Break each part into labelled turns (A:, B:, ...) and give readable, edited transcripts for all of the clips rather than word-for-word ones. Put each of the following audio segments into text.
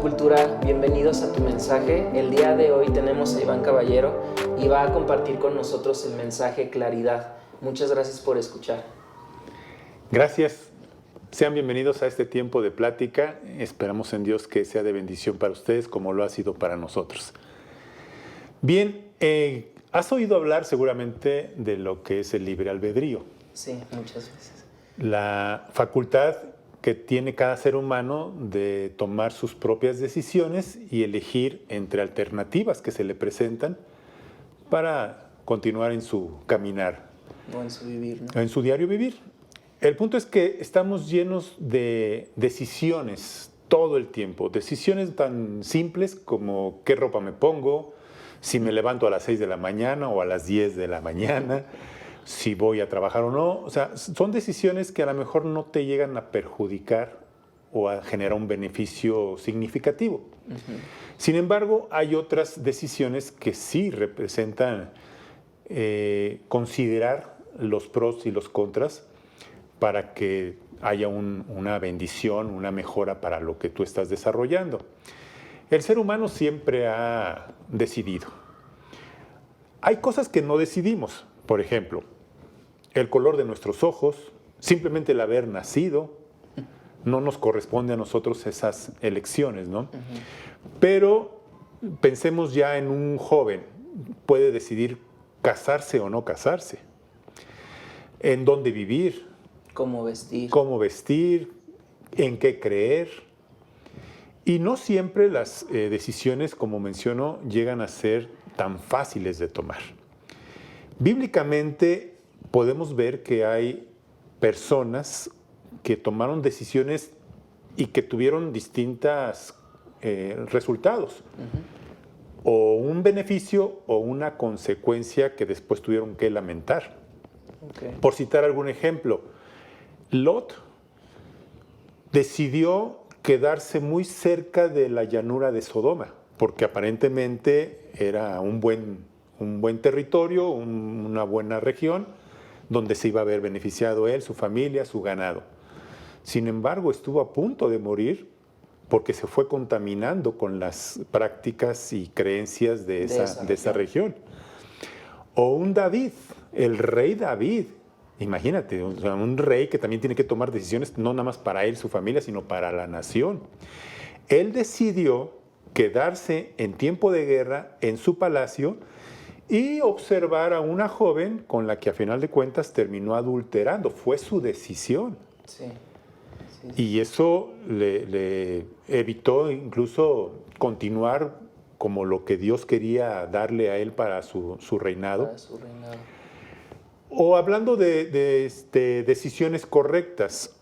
A: Cultura, bienvenidos a Tu Mensaje. El día de hoy tenemos a Iván Caballero y va a compartir con nosotros el mensaje Claridad. Muchas gracias por escuchar.
B: Gracias. Sean bienvenidos a este tiempo de plática. Esperamos en Dios que sea de bendición para ustedes como lo ha sido para nosotros. Bien, has oído hablar seguramente de lo que es el libre albedrío.
A: Sí, muchas veces.
B: La facultad que tiene cada ser humano de tomar sus propias decisiones y elegir entre alternativas que se le presentan para continuar en su caminar.
A: O en su vivir, ¿no?
B: En su diario vivir. El punto es que estamos llenos de decisiones todo el tiempo. Decisiones tan simples como qué ropa me pongo, si me levanto a las 6 de la mañana o a las 10 de la mañana, si voy a trabajar o no. O sea, son decisiones que a lo mejor no te llegan a perjudicar o a generar un beneficio significativo. Sin embargo, hay otras decisiones que sí representan considerar los pros y los contras para que haya una bendición, una mejora para lo que tú estás desarrollando. El ser humano siempre ha decidido. Hay cosas que no decidimos. Por ejemplo, el color de nuestros ojos, simplemente el haber nacido, no nos corresponde a nosotros esas elecciones, ¿no? Pero pensemos ya en un joven, puede decidir casarse o no casarse, en dónde vivir,
A: Cómo vestir,
B: en qué creer. Y no siempre las decisiones, como menciono, llegan a ser tan fáciles de tomar. Bíblicamente podemos ver que hay personas que tomaron decisiones y que tuvieron distintos resultados. O un beneficio o una consecuencia que después tuvieron que lamentar. Por citar algún ejemplo, Lot decidió quedarse muy cerca de la llanura de Sodoma, porque aparentemente era un buen territorio, una buena región, donde se iba a ver beneficiado él, su familia, su ganado. Sin embargo, estuvo a punto de morir porque se fue contaminando con las prácticas y creencias de esa región. O un David, el rey David. Imagínate, o sea, un rey que también tiene que tomar decisiones no nada más para él, su familia, sino para la nación. Él decidió quedarse en tiempo de guerra en su palacio y observar a una joven con la que a final de cuentas terminó adulterando. Fue su decisión.
A: Sí.
B: Y eso le evitó incluso continuar como lo que Dios quería darle a él para su reinado.
A: Para su reinado.
B: O hablando de decisiones correctas,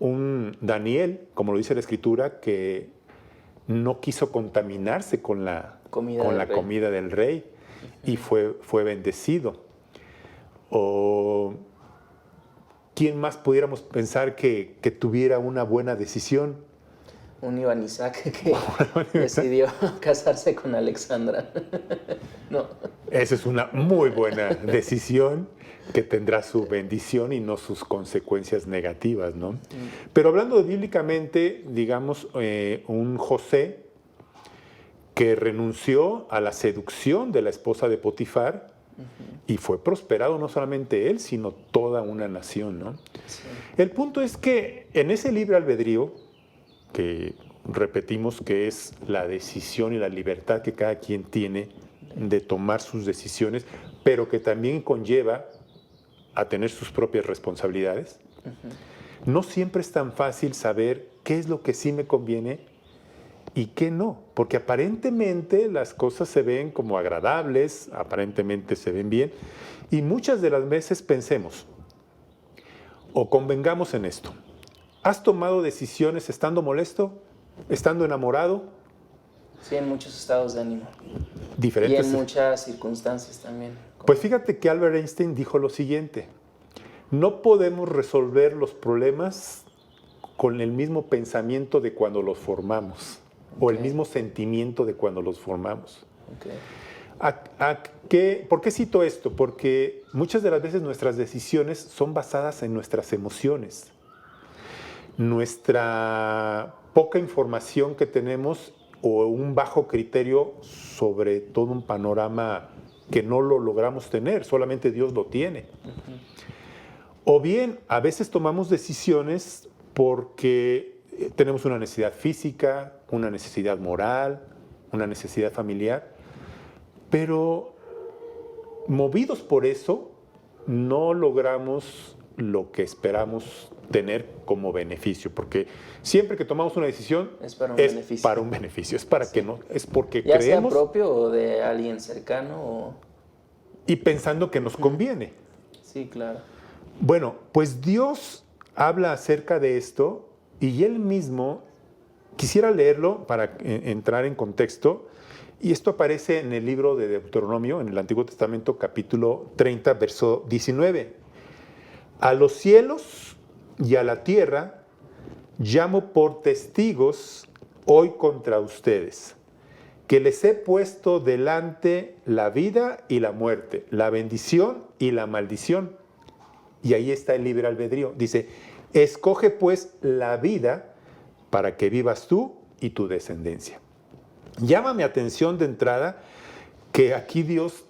B: un Daniel, como lo dice la Escritura, que no quiso contaminarse con la comida del rey y fue bendecido. O ¿quién más pudiéramos pensar que tuviera una buena decisión?
A: Un Iván Isaac que decidió casarse con Alexandra. No.
B: Esa es una muy buena decisión que tendrá su bendición y no sus consecuencias negativas, ¿no? Pero hablando bíblicamente, digamos, un José que renunció a la seducción de la esposa de Potifar y fue prosperado no solamente él, sino toda una nación, ¿no?
A: Sí.
B: El punto es que en ese libre albedrío, que repetimos que es la decisión y la libertad que cada quien tiene de tomar sus decisiones, pero que también conlleva a tener sus propias responsabilidades. No siempre es tan fácil saber qué es lo que sí me conviene y qué no, porque aparentemente las cosas se ven como agradables, aparentemente se ven bien, y muchas de las veces pensemos, o convengamos en esto, ¿has tomado decisiones estando molesto, estando enamorado?
A: Sí, en muchos estados de ánimo.
B: Diferentes.
A: Y en muchas circunstancias también.
B: Pues fíjate que Albert Einstein dijo lo siguiente: no podemos resolver los problemas con el mismo pensamiento de cuando los formamos, o el mismo sentimiento de cuando los formamos. ¿Por qué cito esto? Porque muchas de las veces nuestras decisiones son basadas en nuestras emociones. Nuestra poca información que tenemos o un bajo criterio sobre todo un panorama que no lo logramos tener, solamente Dios lo tiene. O bien, a veces tomamos decisiones porque tenemos una necesidad física, una necesidad moral, una necesidad familiar, pero movidos por eso, no logramos lo que esperamos tener como beneficio, porque siempre que tomamos una decisión
A: es para un
B: es
A: beneficio.
B: para un beneficio, es para
A: Sí.
B: que no, es porque
A: Ya
B: creemos
A: sea propio o de alguien cercano o...
B: y pensando que nos conviene.
A: Sí, claro.
B: Bueno, pues Dios habla acerca de esto y Él mismo, quisiera leerlo para entrar en contexto, y esto aparece en el libro de Deuteronomio, en el Antiguo Testamento, capítulo 30, verso 19. A los cielos y a la tierra llamo por testigos hoy contra ustedes, que les he puesto delante la vida y la muerte, la bendición y la maldición. Y ahí está el libre albedrío. Dice, escoge pues la vida para que vivas tú y tu descendencia. Llama mi atención de entrada que aquí Dios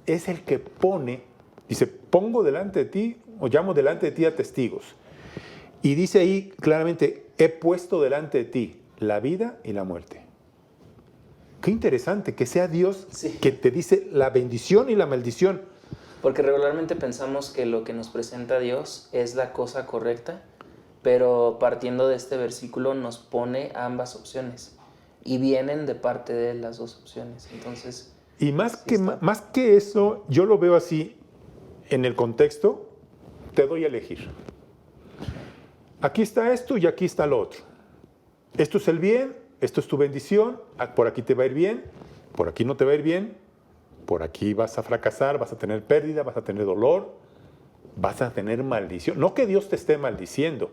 B: es el que pone, dice, pongo delante de ti o llamo delante de ti a testigos. Y dice ahí claramente, he puesto delante de ti la vida y la muerte. Qué interesante que sea Dios
A: Sí.
B: que te dice la bendición y la maldición.
A: Porque regularmente pensamos que lo que nos presenta Dios es la cosa correcta, pero partiendo de este versículo nos pone ambas opciones y vienen de parte de las dos opciones. Entonces,
B: Y más,
A: sí
B: que,
A: está.
B: más que eso, yo lo veo así, en el contexto, te doy a elegir. Aquí está esto y aquí está lo otro. Esto es el bien, esto es tu bendición, por aquí te va a ir bien, por aquí no te va a ir bien, por aquí vas a fracasar, vas a tener pérdida, vas a tener dolor, vas a tener maldición. No que Dios te esté maldiciendo,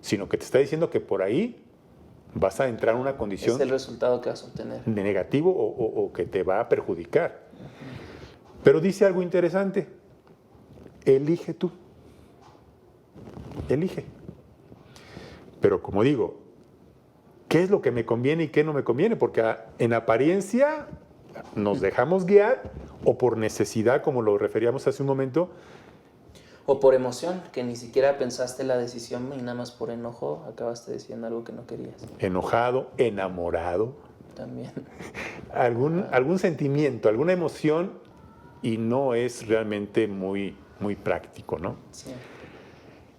B: sino que te está diciendo que por ahí vas a entrar en una condición
A: Es el resultado que vas a obtener.
B: de negativo o que te va a perjudicar. Pero dice algo interesante, elige tú, elige. Pero como digo, ¿qué es lo que me conviene y qué no me conviene? Porque en apariencia nos dejamos guiar o por necesidad, como lo referíamos hace un momento,
A: O por emoción, que ni siquiera pensaste la decisión y nada más por enojo acabaste diciendo algo que no querías.
B: enojado, enamorado,
A: También.
B: algún sentimiento, alguna emoción, y no es realmente muy práctico, ¿no?
A: Sí.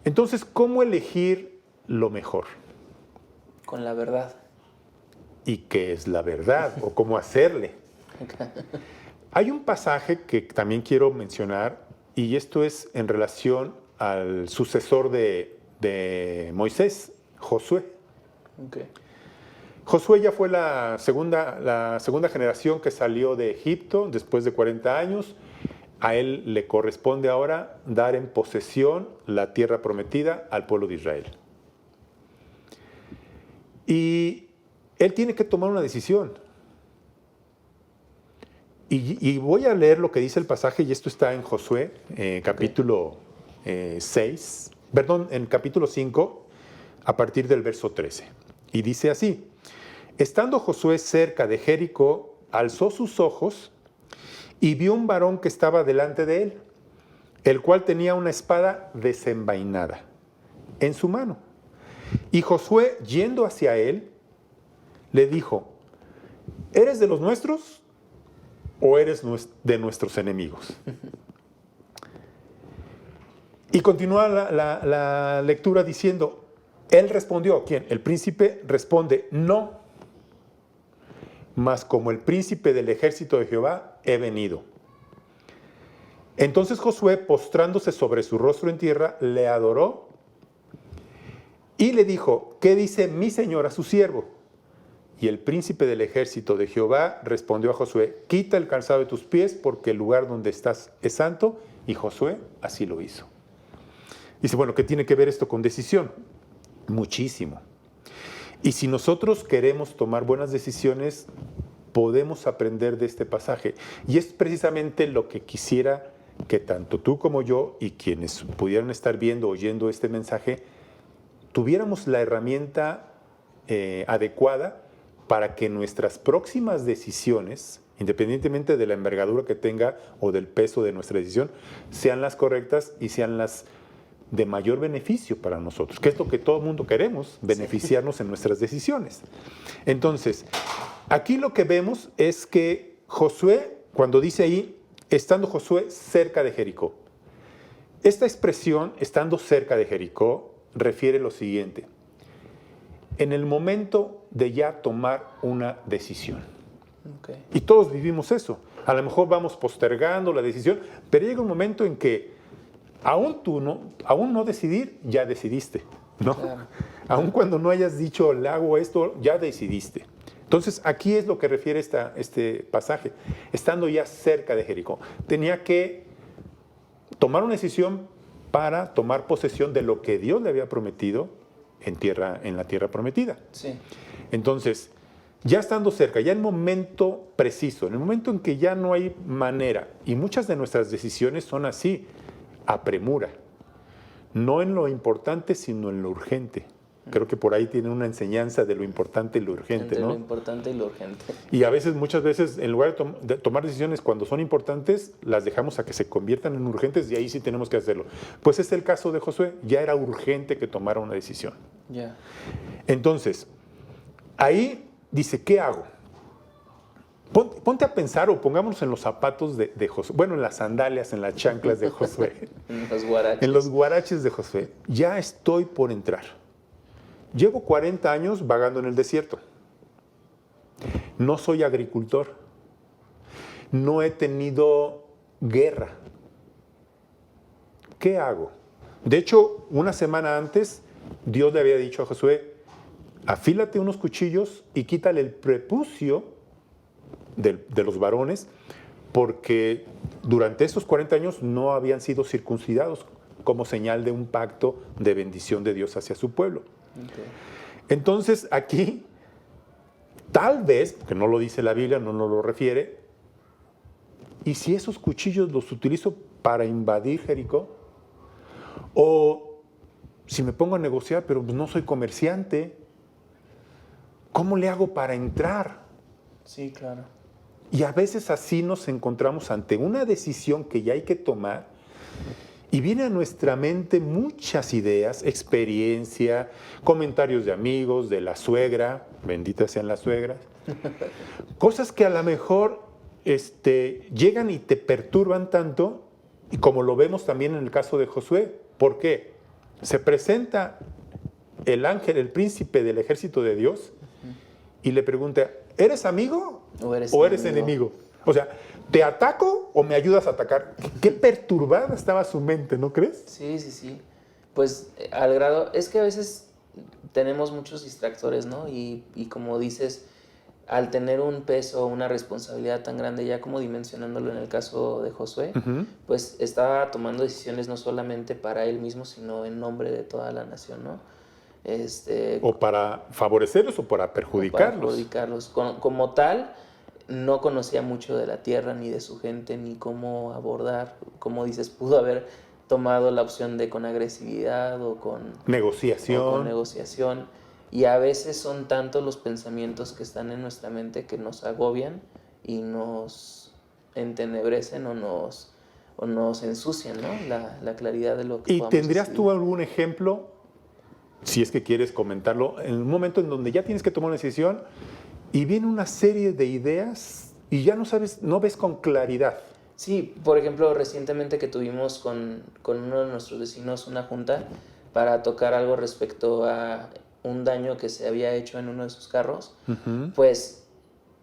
B: Entonces, ¿cómo elegir lo mejor?
A: Con la verdad.
B: ¿Y qué es la verdad? ¿O cómo hacerle? Hay un pasaje que también quiero mencionar, y esto es en relación al sucesor de Moisés, Josué.
A: Okay.
B: Josué ya fue la segunda generación que salió de Egipto después de 40 años. A él le corresponde ahora dar en posesión la tierra prometida al pueblo de Israel. Y él tiene que tomar una decisión. Y voy a leer lo que dice el pasaje, y esto está en Josué, capítulo 6, perdón, en capítulo 5, a partir del verso 13. Y dice así, estando Josué cerca de Jericó, alzó sus ojos y vio un varón que estaba delante de él, el cual tenía una espada desenvainada en su mano. Y Josué, yendo hacia él, le dijo, ¿eres de los nuestros o eres de nuestros enemigos? Y continúa la lectura diciendo, él respondió, ¿quién? El príncipe responde, no, mas como el príncipe del ejército de Jehová he venido. Entonces Josué, postrándose sobre su rostro en tierra, le adoró y le dijo, ¿qué dice mi señor a su siervo? Y el príncipe del ejército de Jehová respondió a Josué, quita el calzado de tus pies porque el lugar donde estás es santo. Y Josué así lo hizo. Dice, bueno, ¿qué tiene que ver esto con decisión? Muchísimo. Y si nosotros queremos tomar buenas decisiones, podemos aprender de este pasaje. Y es precisamente lo que quisiera que tanto tú como yo y quienes pudieran estar viendo o oyendo este mensaje, tuviéramos la herramienta adecuada para que nuestras próximas decisiones, independientemente de la envergadura que tenga o del peso de nuestra decisión, sean las correctas y sean las de mayor beneficio para nosotros, que es lo que todo el mundo queremos, beneficiarnos en nuestras decisiones. Entonces, aquí lo que vemos es que Josué, cuando dice ahí, estando Josué cerca de Jericó, esta expresión, estando cerca de Jericó, refiere lo siguiente: en el momento de ya tomar una decisión.
A: Okay.
B: Y todos vivimos eso. A lo mejor vamos postergando la decisión, pero llega un momento en que aún no decidir, ya decidiste, ¿no?
A: Claro.
B: Aún cuando no hayas dicho, le hago esto, ya decidiste. Entonces, aquí es lo que refiere este pasaje. Estando ya cerca de Jericó, tenía que tomar una decisión para tomar posesión de lo que Dios le había prometido en la tierra prometida.
A: Sí.
B: Entonces, ya estando cerca, ya en el momento preciso, en el momento en que ya no hay manera, y muchas de nuestras decisiones son así, a premura, no en lo importante, sino en lo urgente. Creo que por ahí tiene una enseñanza de lo importante y lo urgente,
A: Entre
B: ¿no?
A: lo importante y lo urgente.
B: Y a veces, muchas veces, en lugar de tomar decisiones cuando son importantes, las dejamos a que se conviertan en urgentes y ahí sí tenemos que hacerlo. Pues es el caso de Josué, ya era urgente que tomara una decisión.
A: Ya.
B: Entonces, ahí dice, ¿qué hago? Ponte a pensar o pongámonos en los zapatos de Josué, bueno, en las sandalias, en las chanclas de Josué,
A: En los guaraches.
B: en los guaraches de Josué. Ya estoy por entrar. Llevo 40 años vagando en el desierto. No soy agricultor. No he tenido guerra. ¿Qué hago? De hecho, una semana antes, Dios le había dicho a Josué, afílate unos cuchillos y quítale el prepucio de los varones, porque durante estos 40 años no habían sido circuncidados como señal de un pacto de bendición de Dios hacia su pueblo.
A: Okay.
B: Entonces aquí, tal vez, que no lo dice la Biblia, no nos lo refiere, ¿y si esos cuchillos los utilizo para invadir Jericó? O si me pongo a negociar, pero no soy comerciante, ¿cómo le hago para entrar?
A: Sí, claro.
B: Y a veces así nos encontramos ante una decisión que ya hay que tomar y viene a nuestra mente muchas ideas, experiencia, comentarios de amigos, de la suegra, benditas sean las suegras, cosas que a lo mejor llegan y te perturban tanto, y como lo vemos también en el caso de Josué. ¿Por qué? Se presenta el ángel, el príncipe del ejército de Dios, y le pregunta, ¿eres amigo
A: o
B: eres enemigo? O sea, ¿te ataco o me ayudas a atacar? Qué perturbada estaba su mente, ¿no crees?
A: Sí, sí, sí. Pues al grado, es que a veces tenemos muchos distractores, ¿no? Y como dices, al tener un peso, una responsabilidad tan grande, ya como dimensionándolo en el caso de Josué, pues estaba tomando decisiones no solamente para él mismo, sino en nombre de toda la nación, ¿no?
B: O para favorecerlos o para perjudicarlos.
A: Para perjudicarlos. Como tal, no conocía mucho de la tierra, ni de su gente, ni cómo abordar. Como dices, pudo haber tomado la opción de con agresividad o con negociación. Y a veces son tantos los pensamientos que están en nuestra mente que nos agobian y nos entenebrecen o nos ensucian, ¿no? La claridad de lo que
B: ¿Y
A: podamos
B: tendrías
A: decidir.
B: tú algún ejemplo, si es que quieres comentarlo, en un momento en donde ya tienes que tomar una decisión y viene una serie de ideas y ya no ves con claridad?
A: Sí, por ejemplo, recientemente que tuvimos con uno de nuestros vecinos una junta para tocar algo respecto a un daño que se había hecho en uno de sus carros, pues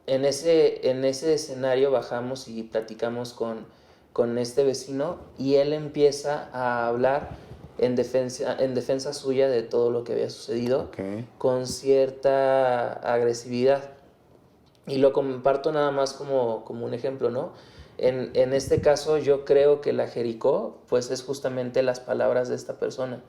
A: en ese escenario bajamos y platicamos con este vecino y él empieza a hablar en defensa suya de todo lo que había sucedido, con cierta agresividad. Y lo comparto nada más como un ejemplo, ¿no? En este caso yo creo que la Jericó pues es justamente las palabras de esta persona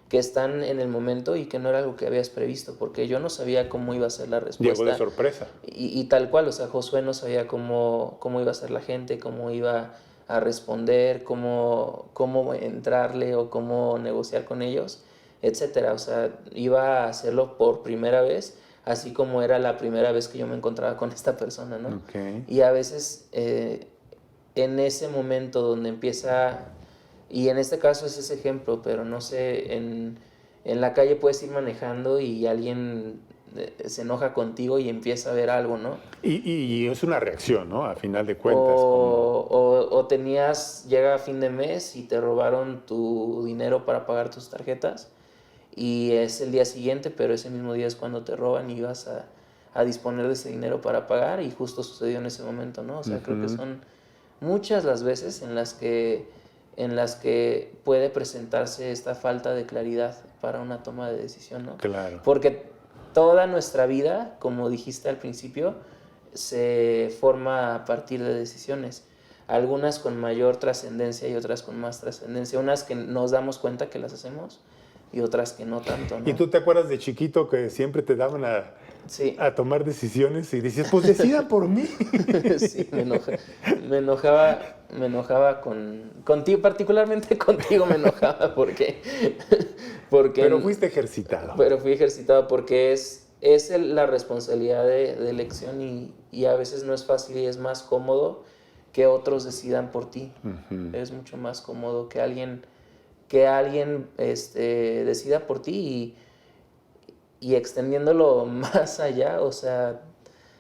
A: que están en el momento y que no era algo que habías previsto, porque yo no sabía cómo iba a ser la respuesta.
B: Llegó de sorpresa.
A: Y tal cual, o sea, Josué no sabía cómo iba a ser la gente, cómo iba a responder, cómo entrarle o cómo negociar con ellos, etcétera. O sea, iba a hacerlo por primera vez, así como era la primera vez que yo me encontraba con esta persona, ¿no?
B: Ok.
A: Y a veces en ese momento donde empieza, y en este caso es ese ejemplo, pero no sé, en la calle puedes ir manejando y alguien se enoja contigo y empieza a ver algo, ¿no?
B: Y es una reacción, ¿no? A final de cuentas. Como...
A: O llega a fin de mes y te robaron tu dinero para pagar tus tarjetas y es el día siguiente, pero ese mismo día es cuando te roban y vas a disponer de ese dinero para pagar y justo sucedió en ese momento, ¿no? O sea, creo que son muchas las veces en las que puede presentarse esta falta de claridad para una toma de decisión, ¿no?
B: Claro.
A: Porque toda nuestra vida, como dijiste al principio, se forma a partir de decisiones. Algunas con mayor trascendencia y otras con más trascendencia. Unas que nos damos cuenta que las hacemos y otras que no tanto, ¿no?
B: ¿Y tú te acuerdas de chiquito que siempre te daban
A: Sí.
B: a tomar decisiones y decías, pues decidan por mí?
A: Sí, me enojaba contigo, particularmente contigo me enojaba porque
B: Pero fuiste ejercitado.
A: Pero fui ejercitado porque es la responsabilidad de elección y a veces no es fácil y es más cómodo que otros decidan por ti. Es mucho más cómodo que alguien decida por ti y extendiéndolo más allá, o sea,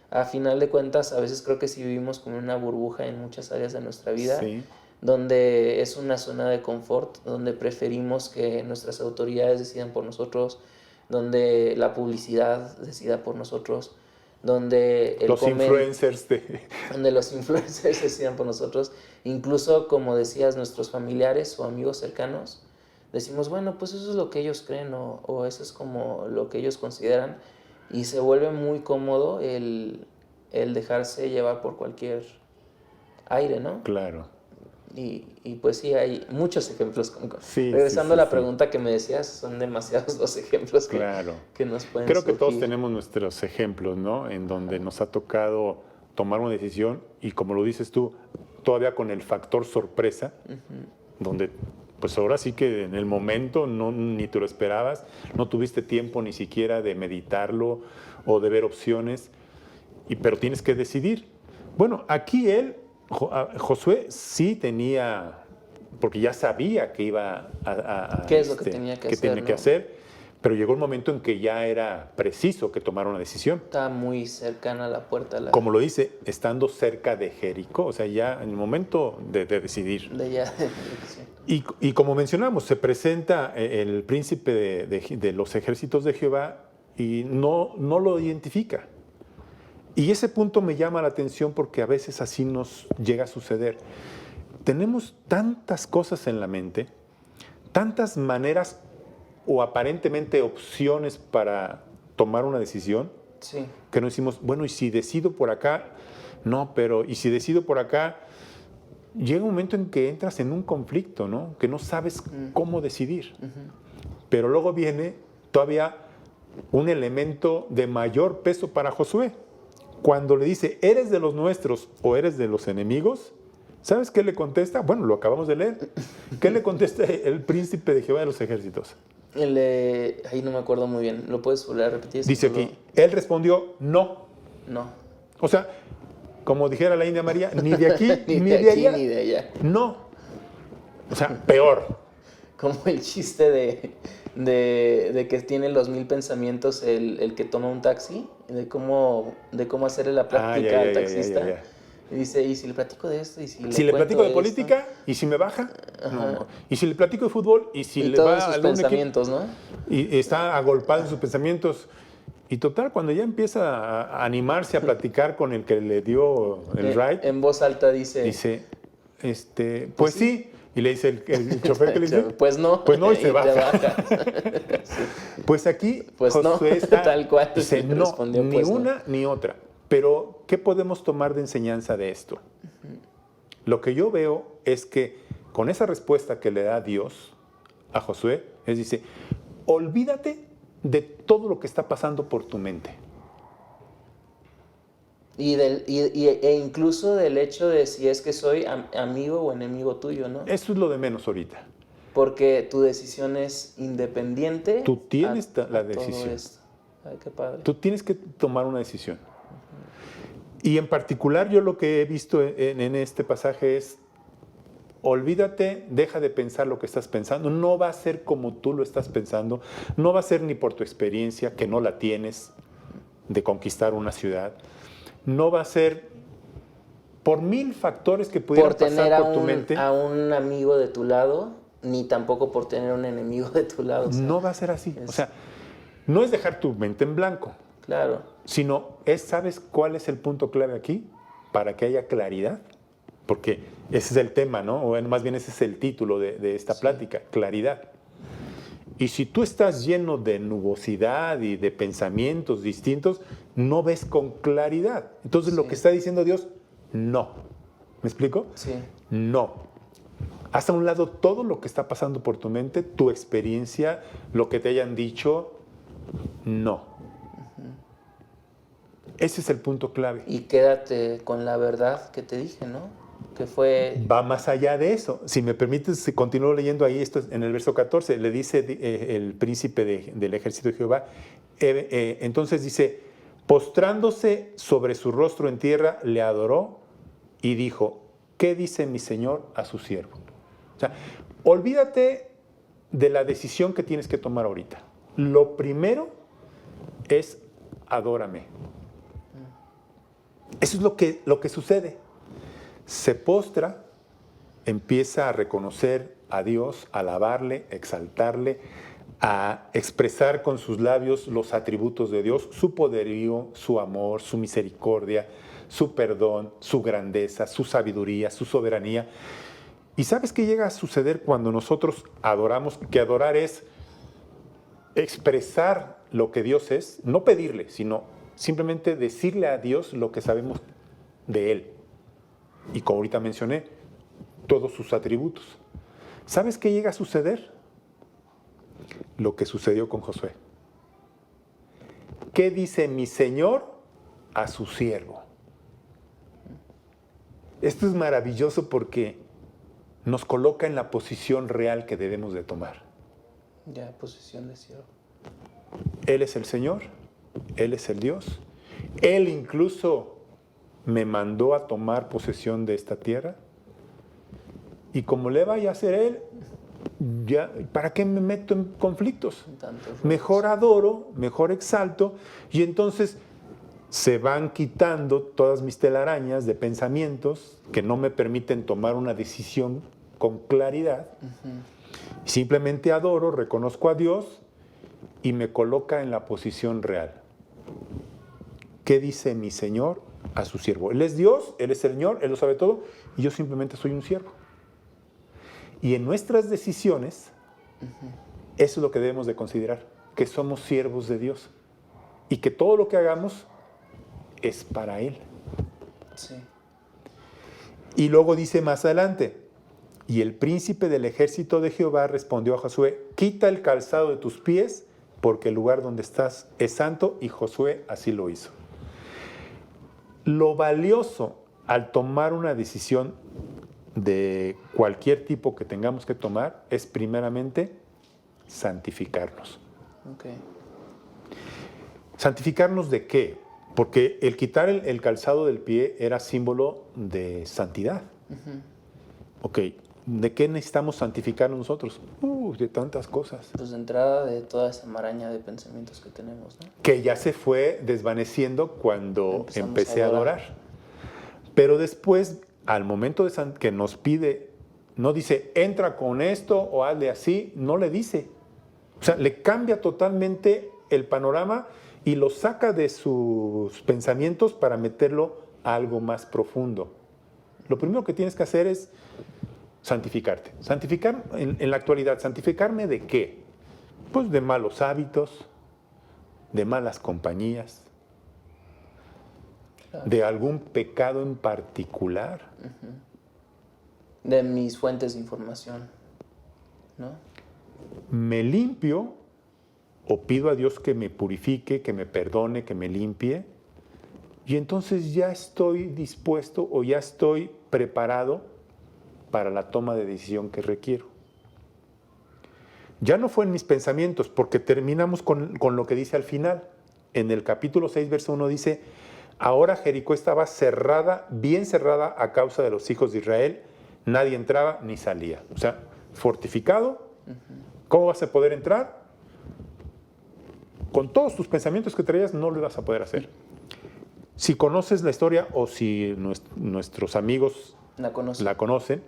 A: a final de cuentas, a veces creo que sí vivimos como en una burbuja en muchas áreas de nuestra vida,
B: Sí.
A: donde es una zona de confort, donde preferimos que nuestras autoridades decidan por nosotros, donde la publicidad decida por nosotros, donde donde los influencers decidan por nosotros, incluso como decías, nuestros familiares o amigos cercanos, decimos, bueno, pues eso es lo que ellos creen o eso es como lo que ellos consideran y se vuelve muy cómodo el dejarse llevar por cualquier aire, ¿no?
B: Claro.
A: Y pues sí, hay muchos ejemplos.
B: Sí,
A: Regresando a la pregunta que me decías, son demasiados los ejemplos que nos pueden
B: Creo que todos
A: surgir.
B: tenemos nuestros ejemplos, ¿no? En donde nos ha tocado tomar una decisión y como lo dices tú, todavía con el factor sorpresa, donde pues ahora sí que en el momento ni te lo esperabas, no tuviste tiempo ni siquiera de meditarlo o de ver opciones, pero tienes que decidir. Bueno, aquí Josué sí tenía, porque ya sabía que iba
A: ¿Qué es lo que tenía que hacer?
B: Pero llegó un momento en que ya era preciso que tomara una decisión.
A: Estaba muy cercana a la puerta.
B: Como lo dice, estando cerca de Jericó, o sea, ya en el momento de decidir. Y como mencionamos, se presenta el príncipe de los ejércitos de Jehová y no lo identifica. Y ese punto me llama la atención porque a veces así nos llega a suceder. Tenemos tantas cosas en la mente, tantas maneras o aparentemente opciones para tomar una decisión,
A: sí,
B: que nos decimos, bueno, ¿y si decido por acá? No, pero ¿y si decido por acá? Llega un momento en que entras en un conflicto, ¿no? Que no sabes cómo decidir. Pero luego viene todavía un elemento de mayor peso para Josué. Cuando le dice, ¿eres de los nuestros o eres de los enemigos? ¿Sabes qué le contesta? Bueno, lo acabamos de leer. ¿Qué le contesta el príncipe de Jehová de los ejércitos?
A: Ahí no me acuerdo muy bien. ¿Lo puedes volver a repetir?
B: Dice aquí, él respondió, no.
A: No.
B: O sea, como dijera la India María, ni de aquí, ni de allá.
A: Ni de allá.
B: No. O sea, peor.
A: Como el chiste de que tiene los 1000 pensamientos el que toma un taxi, de cómo hacerle la plática al taxista. Ya. Y dice, ¿y si le platico de esto? ¿Y si
B: le platico de política? ¿Y si me baja? No. ¿Y si le platico de fútbol? ¿Y si le
A: todos
B: va
A: sus
B: a
A: pensamientos,
B: equipo?
A: ¿no?
B: Y está agolpado en sus pensamientos. Y total, cuando ya empieza a animarse a platicar con el que le dio el ride.
A: En voz alta dice...
B: Dice, pues sí. Y le dice el chofer que le dice,
A: pues no.
B: Pues no, y se baja.
A: Sí.
B: Pues aquí
A: pues
B: Josué está,
A: tal cual.
B: Dice, no, ni
A: pues
B: una
A: no.
B: ni otra. Pero, ¿qué podemos tomar de enseñanza de esto? Lo que yo veo es que con esa respuesta que le da Dios a Josué, él dice, olvídate de todo lo que está pasando por tu mente.
A: E incluso del hecho de si es que soy amigo o enemigo tuyo, ¿no?
B: Eso es lo de menos ahorita.
A: Porque tu decisión es independiente.
B: Tú tienes la decisión.
A: Ay, qué padre.
B: Tú tienes que tomar una decisión. Y en particular yo lo que he visto en este pasaje es, olvídate, deja de pensar lo que estás pensando, no va a ser como tú lo estás pensando, no va a ser ni por tu experiencia, que no la tienes, de conquistar una ciudad, no va a ser por 1000 factores que pudieran
A: Por tener
B: pasar por tu mente.
A: a un amigo de tu lado, ni tampoco por tener un enemigo de tu lado. O sea,
B: No va a ser así. O sea, no es dejar tu mente en blanco,
A: claro.
B: sino ¿sabes cuál es el punto clave aquí? Para que haya claridad. Porque ese es el tema, ¿no? O más bien ese es el título de esta plática, claridad. Y si tú estás lleno de nubosidad y de pensamientos distintos, no ves con claridad. Entonces lo que está diciendo Dios, no. ¿Me explico?
A: Sí.
B: No. Haz a un lado todo lo que está pasando por tu mente, tu experiencia, lo que te hayan dicho, no. Ese es el punto clave.
A: Y quédate con la verdad que te dije, ¿no? Que fue...
B: Va más allá de eso. Si me permites, continúo leyendo ahí esto en el verso 14. Le dice el príncipe del ejército de Jehová. Entonces dice, postrándose sobre su rostro en tierra, le adoró y dijo, ¿qué dice mi señor a su siervo? O sea, olvídate de la decisión que tienes que tomar ahorita. Lo primero es adórame. Eso es lo que sucede. Se postra, empieza a reconocer a Dios, a alabarle, exaltarle, a expresar con sus labios los atributos de Dios, su poderío, su amor, su misericordia, su perdón, su grandeza, su sabiduría, su soberanía. ¿Y sabes qué llega a suceder cuando nosotros adoramos? Que adorar es expresar lo que Dios es, no pedirle, sino simplemente decirle a Dios lo que sabemos de Él. Y como ahorita mencioné, todos sus atributos. ¿Sabes qué llega a suceder? Lo que sucedió con Josué. ¿Qué dice mi Señor a su siervo? Esto es maravilloso porque nos coloca en la posición real que debemos de tomar.
A: Ya, posición de siervo.
B: Él es el Señor, Él es el Dios. Él incluso me mandó a tomar posesión de esta tierra. Y como le vaya a hacer Él, ya, ¿para qué me meto en conflictos? Mejor adoro, mejor exalto, y entonces se van quitando todas mis telarañas de pensamientos que no me permiten tomar una decisión con claridad. Simplemente adoro, reconozco a Dios y me coloca en la posición real. ¿Qué dice mi Señor a su siervo? Él es Dios, Él es el Señor, Él lo sabe todo, y yo simplemente soy un siervo. Y en nuestras decisiones, eso es lo que debemos de considerar, que somos siervos de Dios y que todo lo que hagamos es para Él.
A: Sí.
B: Y luego dice más adelante, y el príncipe del ejército de Jehová respondió a Josué, quita el calzado de tus pies, porque el lugar donde estás es santo, y Josué así lo hizo. Lo valioso al tomar una decisión de cualquier tipo que tengamos que tomar es primeramente santificarnos.
A: Okay.
B: ¿Santificarnos de qué? Porque el quitar el calzado del pie era símbolo de santidad. Ok, ¿de qué necesitamos santificarnos nosotros? De tantas cosas.
A: Pues de entrada de toda esa maraña de pensamientos que tenemos, ¿no?
B: Que ya se fue desvaneciendo cuando empecé a adorar. Pero después, al momento de que nos pide, no dice, entra con esto o hazle así, no le dice. O sea, le cambia totalmente el panorama y lo saca de sus pensamientos para meterlo a algo más profundo. Lo primero que tienes que hacer es santificarte. Santificar en la actualidad, ¿santificarme de qué? Pues de malos hábitos, de malas compañías, de algún pecado en particular.
A: De mis fuentes de información, ¿no?
B: Me limpio o pido a Dios que me purifique, que me perdone, que me limpie, y entonces ya estoy dispuesto o ya estoy preparado para la toma de decisión que requiero. Ya no fue en mis pensamientos, porque terminamos con lo que dice al final. en el capítulo 6, verso 1 dice, ahora Jericó estaba cerrada, bien cerrada a causa de los hijos de Israel, nadie entraba ni salía. O sea, fortificado. ¿Cómo vas a poder entrar? Con todos tus pensamientos que traías no lo ibas a poder hacer. Si conoces la historia o si nuestros amigos la conocen,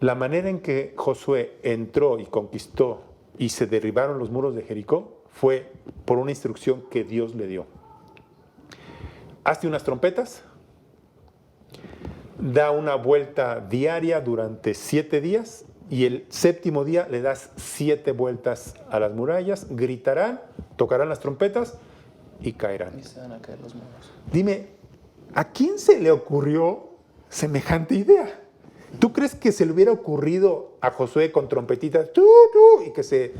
B: la manera en que Josué entró y conquistó y se derribaron los muros de Jericó fue por una instrucción que Dios le dio. Hazte unas trompetas, da una vuelta diaria durante 7 días y el 7º día le das 7 vueltas a las murallas, gritarán, tocarán las trompetas y caerán.
A: Y se van a caer los muros.
B: Dime, ¿a quién se le ocurrió semejante idea? ¿Tú crees que se le hubiera ocurrido a Josué con trompetitas y que se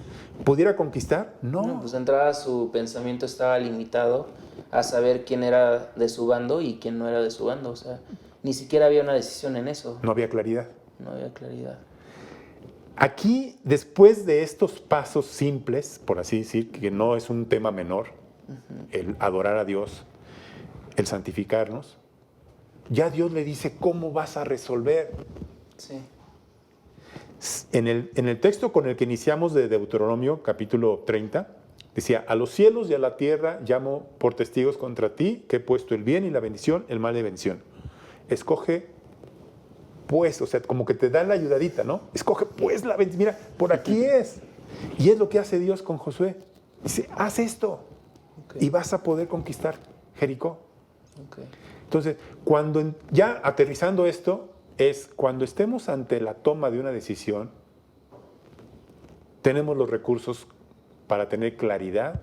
B: pudiera conquistar? No.
A: Pues de entrada su pensamiento estaba limitado a saber quién era de su bando y quién no era de su bando. O sea, ni siquiera había una decisión en eso.
B: No había claridad.
A: No había claridad.
B: Aquí, después de estos pasos simples, por así decir, que no es un tema menor, el adorar a Dios, el santificarnos, ya Dios le dice cómo vas a resolver.
A: Sí.
B: En el texto con el que iniciamos de Deuteronomio, capítulo 30, decía, a los cielos y a la tierra llamo por testigos contra ti, que he puesto el bien y la bendición, el mal y bendición. Escoge, pues, o sea, como que te da la ayudadita, ¿no? Escoge, pues, la bendición. Mira, por aquí es. Y es lo que hace Dios con Josué. Dice, haz esto y vas a poder conquistar Jericó. Entonces, ya aterrizando esto, es cuando estemos ante la toma de una decisión, tenemos los recursos para tener claridad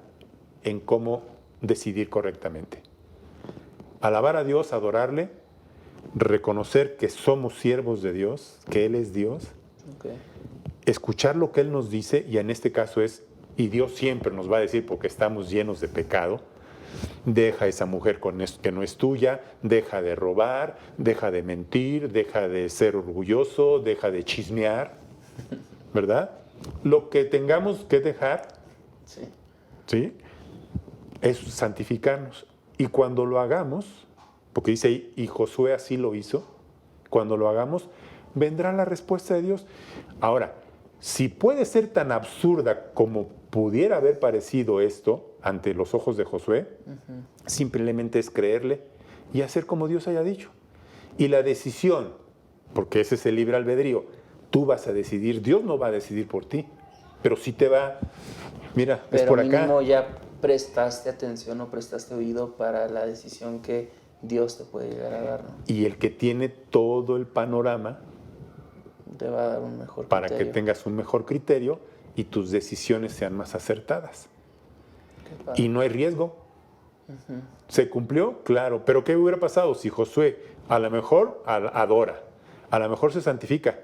B: en cómo decidir correctamente. Alabar a Dios, adorarle, reconocer que somos siervos de Dios, que Él es Dios, escuchar lo que Él nos dice, y en este caso es, y Dios siempre nos va a decir porque estamos llenos de pecado, deja a esa mujer que no es tuya, deja de robar, deja de mentir, deja de ser orgulloso, deja de chismear, ¿verdad? Lo que tengamos que dejar, ¿sí? Es santificarnos. Y cuando lo hagamos, porque dice ahí, y Josué así lo hizo, cuando lo hagamos, vendrá la respuesta de Dios. Ahora, si puede ser tan absurda como pudiera haber parecido esto ante los ojos de Josué, simplemente es creerle y hacer como Dios haya dicho. Y la decisión, porque ese es el libre albedrío, tú vas a decidir, Dios no va a decidir por ti, pero sí te va, mira,
A: pero
B: es por acá.
A: Pero mínimo ya prestaste atención o prestaste oído para la decisión que Dios te puede llegar a dar, ¿no?
B: Y el que tiene todo el panorama
A: te va a dar un mejor
B: para
A: criterio.
B: que tengas un mejor criterio y tus decisiones sean más acertadas. Y no hay riesgo. ¿Se cumplió? Claro. Pero ¿qué hubiera pasado si Josué a lo mejor adora, a lo mejor se santifica,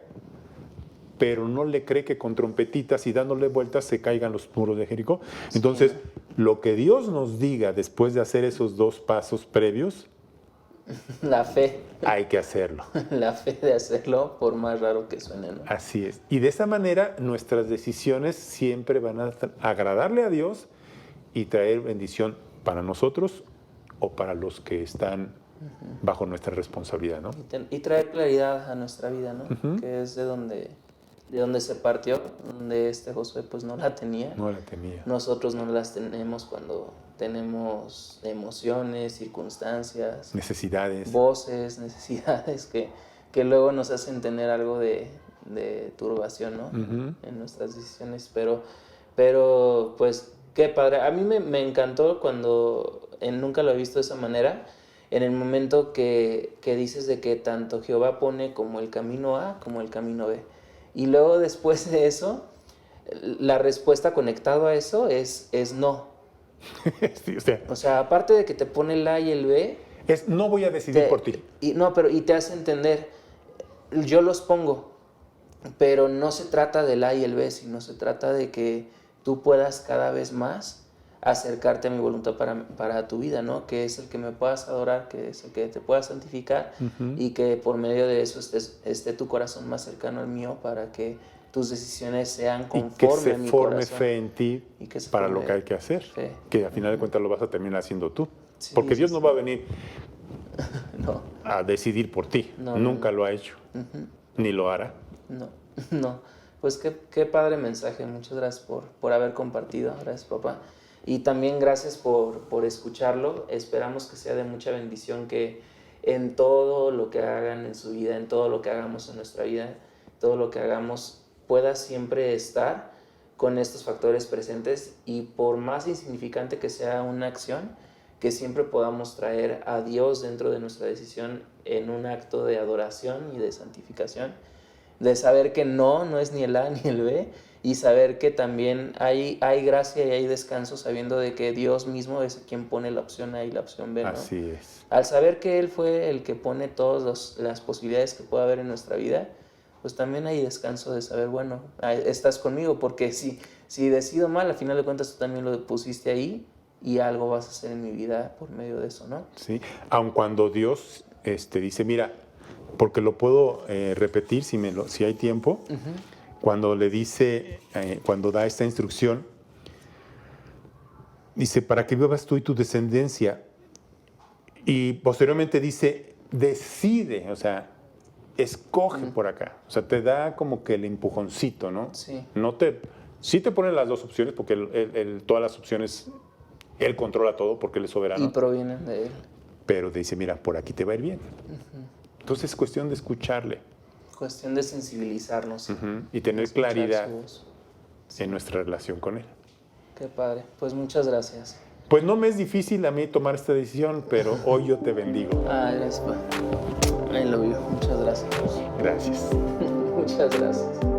B: pero no le cree que con trompetitas y dándole vueltas se caigan los muros de Jericó? Entonces, lo que Dios nos diga después de hacer esos 2 pasos previos,
A: la fe.
B: Hay que hacerlo.
A: La fe de hacerlo, por más raro que suene, ¿no?
B: Así es. Y de esa manera nuestras decisiones siempre van a agradarle a Dios y traer bendición para nosotros o para los que están bajo nuestra responsabilidad, ¿no?
A: Y traer claridad a nuestra vida, ¿no? Que es de donde se partió, donde Josué pues no la tenía.
B: No la tenía.
A: Nosotros no las tenemos cuando tenemos emociones, circunstancias,
B: necesidades,
A: voces, necesidades que luego nos hacen tener algo de turbación, ¿no? En nuestras decisiones, pero pues qué padre. A mí me encantó cuando, nunca lo he visto de esa manera, en el momento que dices de que tanto Jehová pone como el camino A como el camino B. Y luego después de eso, la respuesta conectada a eso es no.
B: Sí,
A: o sea, aparte de que te pone el A y el B,
B: es no voy a decidir por ti.
A: Y te hace entender, yo los pongo, pero no se trata del A y el B, sino se trata de que tú puedas cada vez más acercarte a mi voluntad para tu vida, ¿no? Que es el que me puedas adorar, que es el que te puedas santificar y que por medio de eso esté tu corazón más cercano al mío para que tus decisiones sean
B: Y que
A: conforme a
B: se
A: mi
B: forme
A: corazón.
B: fe en ti
A: Y que se
B: para
A: forme
B: lo que hay que hacer.
A: fe.
B: Que al final de cuentas lo vas a terminar haciendo tú.
A: Sí,
B: Porque
A: sí,
B: Dios no
A: sí.
B: va a venir
A: No,
B: a decidir por ti.
A: No,
B: Nunca
A: no.
B: lo ha hecho. Ni lo hará.
A: no, no. Pues qué padre mensaje. Muchas gracias por haber compartido. Gracias, papá. Y también gracias por escucharlo. Esperamos que sea de mucha bendición, que en todo lo que hagan en su vida, en todo lo que hagamos en nuestra vida, todo lo que hagamos pueda siempre estar con estos factores presentes, y por más insignificante que sea una acción, que siempre podamos traer a Dios dentro de nuestra decisión en un acto de adoración y de santificación, de saber que no es ni el A ni el B, y saber que también hay gracia y hay descanso sabiendo de que Dios mismo es quien pone la opción A y la opción B, ¿no?
B: Así es.
A: Al saber que Él fue el que pone todas las posibilidades que pueda haber en nuestra vida, pues también hay descanso de saber, bueno, estás conmigo, porque si decido mal, al final de cuentas tú también lo pusiste ahí, y algo vas a hacer en mi vida por medio de eso, ¿no?
B: ¿Sí? Aun cuando Dios dice, mira, porque lo puedo repetir si hay tiempo, cuando le dice, cuando da esta instrucción, dice, para que vivas tú y tu descendencia. Y posteriormente dice, decide, o sea, escoge por acá. O sea, te da como que el empujoncito, ¿no?
A: Sí.
B: Sí te pone las dos opciones, porque todas las opciones, Él controla todo, porque Él es soberano.
A: Y provienen de Él.
B: Pero te dice, mira, por aquí te va a ir bien. Entonces es cuestión de escucharle.
A: Cuestión de sensibilizarnos.
B: Y tener
A: Escuchar
B: claridad
A: su voz.
B: en nuestra relación con Él.
A: Qué padre. Pues muchas gracias.
B: Pues no me es difícil a mí tomar esta decisión, pero hoy yo te bendigo.
A: Gracias, pa. I love you. Muchas gracias.
B: Gracias.
A: Muchas gracias.